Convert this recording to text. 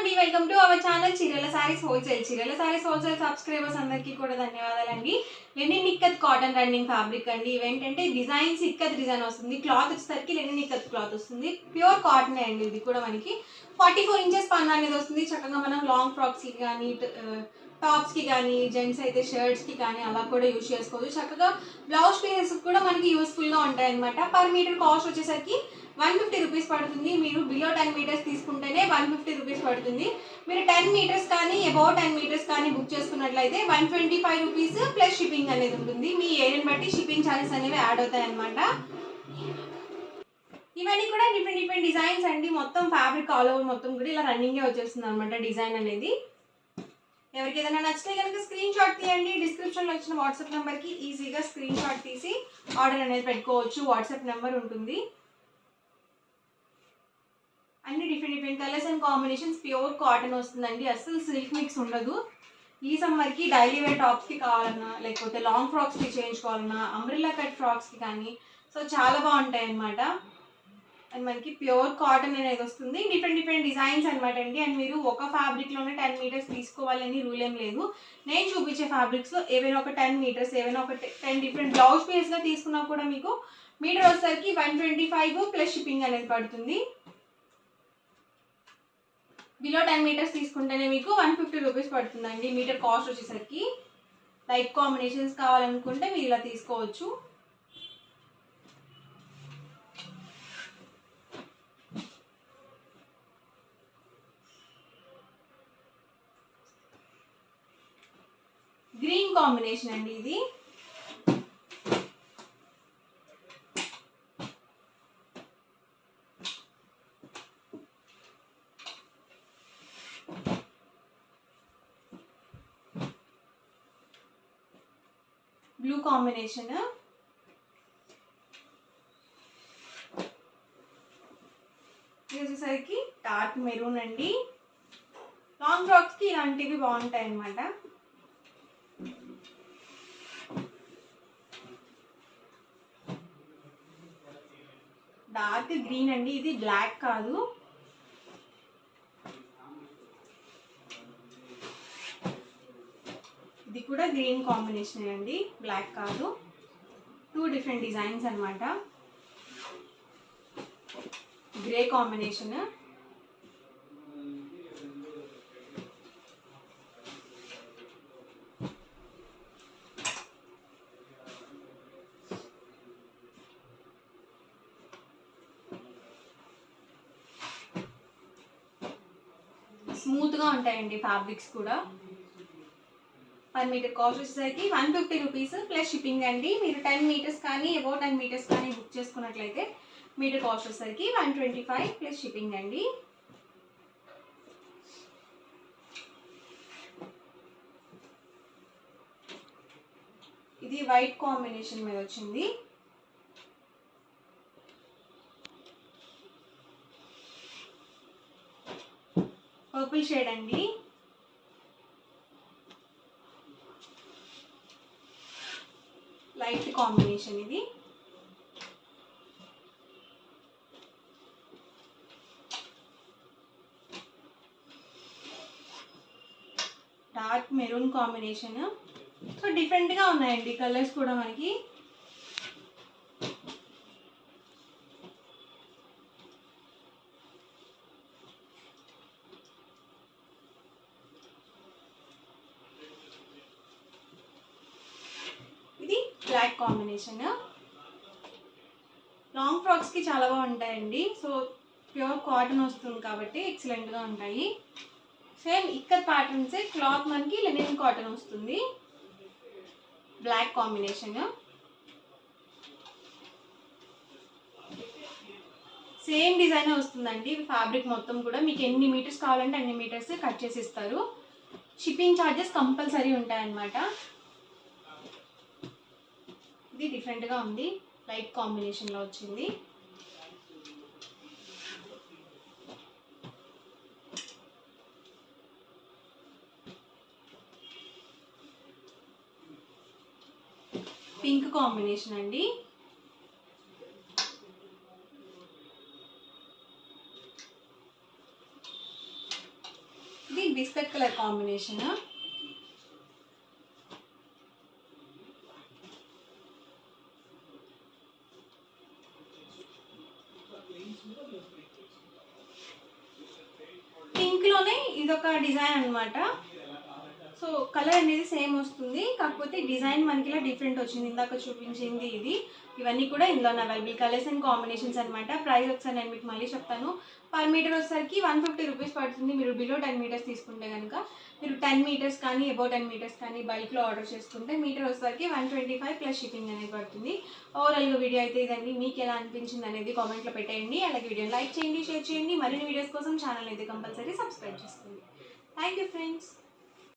అండి, welcome to our channel చీరల saris wholesale. చీరల సారీస్ హోల్సేల్ సబ్స్క్రైబర్స్ అందరికీ కూడా ధన్యవాదాలండి. Linen ikat cotton running fabric అండి. ఇవేంటంటే డిజైన్స్ ఇక్కత్ డిజైన్ వస్తుంది, క్లాత్ వచ్చేసరికి లెనిన్ ఇక్కత్ క్లాత్ వస్తుంది, ప్యూర్ కాటన్ అండి. ఇది కూడా మనకి 44 ఇంచెస్ పన్ను అనేది వస్తుంది. చక్కగా మనం లాంగ్ ఫ్రాక్స్కి కానీ, టాప్స్కి కానీ, జెంట్స్ అయితే షర్ట్స్కి కానీ అలా కూడా యూజ్ చేసుకోవచ్చు. చక్కగా బ్లౌజ్ పీసెస్ కూడా మనకి యూస్ఫుల్గా ఉంటాయి అనమాట. పర్ మీటర్ కాస్ట్ వచ్చేసరికి 150 రూపీస్ పడుతుంది. మీరు బిలో 10 మీటర్స్ తీసుకుంటేనే 150 రూపీస్ పడుతుంది. మీరు 10 మీటర్స్ కానీ అబౌవ్ 10 మీటర్స్ కానీ బుక్ చేసుకున్నట్లయితే 125 రూపీస్ ప్లస్ షిప్పింగ్ అనేది ఉంటుంది. మీ ఏరియాని బట్టి షిప్పింగ్ ఛార్జెస్ అనేవి యాడ్ అవుతాయి అనమాట. ఇవన్నీ కూడా డిఫరెంట్ డిజైన్స్ అండి. మొత్తం ఫ్యాబ్రిక్ ఆల్ ఓవర్ మొత్తం కూడా ఇలా రన్నింగే వచ్చేస్తుంది అనమాట డిజైన్ అనేది. ఎవరికి ఏదైనా నచ్చితే కనుక స్క్రీన్ షాట్ తీయండి. డిస్క్రిప్షన్లో వచ్చిన వాట్సాప్ నెంబర్కి ఈజీగా స్క్రీన్ షాట్ తీసి ఆర్డర్ అనేది పెట్టుకోవచ్చు. వాట్సాప్ నెంబర్ ఉంటుంది. అన్ని different colours and combinations, pure cotton వస్తుందండి. అస్సలు సిల్క్ మిక్స్ ఉండదు. ఈ సమ్మర్కి డైలీ వేర్ టాప్స్కి కావాలన్నా, లేకపోతే లాంగ్ ఫ్రాక్స్కి చేయించుకోవాలన్నా, అంబ్రెల్లా కట్ ఫ్రాక్స్కి కానీ సో చాలా బాగుంటాయి అనమాట. అండ్ మనకి ప్యూర్ కాటన్ అనేది వస్తుంది. డిఫరెంట్ డిజైన్స్ అనమాట అండి. అండ్ మీరు ఒక ఫ్యాబ్రిక్లోనే 10 మీటర్స్ తీసుకోవాలని రూల్ ఏం లేదు. నేను చూపించే ఫ్యాబ్రిక్స్ ఏవైనా ఒక 10 మీటర్స్, ఏవైనా ఒక 10 డిఫరెంట్ బ్లౌజ్ పీస్గా తీసుకున్నా కూడా మీకు మీటర్ వచ్చేసరికి 125 ప్లస్ షిప్పింగ్ అనేది పడుతుంది. బిలో 10 మీటర్స్ తీసుకుంటేనే మీకు 150 రూపీస్ పడుతుందండి మీటర్ కాస్ట్ వచ్చేసరికి. లైట్ కాంబినేషన్స్ కావాలనుకుంటే మీరు ఇలా తీసుకోవచ్చు. గ్రీన్ కాంబినేషన్ అండి ఇది. బ్లూ కాంబినేషన్, ఇది వచ్చేసరికి డార్క్ మెరూన్ అండి. లాంగ్ ఫ్రాక్స్కి ఇలాంటివి బాగుంటాయి అన్నమాట. డార్క్ గ్రీన్ అండి, ఇది బ్లాక్ కాదు. ఇది కూడా గ్రీన్ కాంబినేషన్ అండి, బ్లాక్ కాదు. 2 డిఫరెంట్ డిజైన్స్ అనమాట. గ్రే కాంబినేషన్, స్మూత్గా ఉంటాయండి ఫ్యాబ్రిక్స్ కూడా. పర్ మీటర్ కాస్ట్ వచ్చేసరికి 150 రూపీస్ ప్లస్ షిప్పింగ్ అండి. మీరు 10 మీటర్స్ కానీ అబౌవ్ 10 మీటర్స్ కానీ బుక్ చేసుకున్నట్లయితే మీటర్ కాస్ట్ వచ్చేసరికి 125 ప్లస్ షిప్పింగ్ అండి. ఇది వైట్ కాంబినేషన్ మీద వచ్చింది. పర్పుల్ షేడ్ అండి. లైట్ కాంబినేషన్ ఇది. Dark maroon combination. సో డిఫరెంట్గా ఉన్నాయండి కలర్స్ కూడా మనకి. ఇది బ్లాక్ కాంబినేషన్. లాంగ్ ఫ్రాక్స్కి చాలా బాగుంటాయండి. సో ప్యూర్ కాటన్ వస్తుంది కాబట్టి ఎక్సలెంట్గా ఉంటాయి. సేమ్ ఇక్కత్ ప్యాటర్న్సే, క్లాత్ మనకి లెనిన్ కాటన్ వస్తుంది. బ్లాక్ కాంబినేషన్, సేమ్ డిజైన్ వస్తుందండి. ఫ్యాబ్రిక్ మొత్తం కూడా మీకు ఎన్ని మీటర్స్ కావాలంటే అన్ని మీటర్స్ కట్ చేసి ఇస్తారు. షిప్పింగ్ ఛార్జెస్ కంపల్సరీ ఉంటాయన్నమాట. ఇది డిఫరెంట్గా ఉంది, లైట్ కాంబినేషన్లో వచ్చింది. పింక్ కాంబినేషన్ అండి. ఇది బిస్కెట్ కలర్ కాంబినేషన్. పింక్లోనే ఇదొక డిజైన్ అనమాట. సో కలర్ అనేది సేమ్ వస్తుంది, కాకపోతే డిజైన్ మనకి ఇలా డిఫరెంట్ వచ్చింది. ఇందాక చూపించింది ఇది. ఇవన్నీ కూడా ఇందులో అవైలబుల్ కలర్స్ అండ్ కాంబినేషన్స్ అనమాట. ప్రైస్ ఒకసారి నేను మీకు మళ్ళీ చెప్తాను. పర్ మీటర్ వచ్చేసరికి 150 రూపీస్ పడుతుంది. మీరు బిలో 10 మీటర్స్ తీసుకుంటే కనుక, మీరు 10 మీటర్స్ కానీ అబౌవ్ 10 మీటర్స్ కానీ బల్క్లో ఆర్డర్ చేసుకుంటే మీటర్ వచ్చేసరికి 125 ప్లస్ షిప్పింగ్ అనేది పడుతుంది. ఓవరాల్గా వీడియో అయితే ఇదండి. మీకు ఎలా అనిపించింది అనేది కామెంట్లో పెట్టేయండి. అలాగే వీడియోని లైక్ చేయండి, షేర్ చేయండి. మరిన్ని వీడియోస్ కోసం ఛానల్ అయితే కంపల్సరీ సబ్స్క్రైబ్ చేసుకోండి. Thank you friends.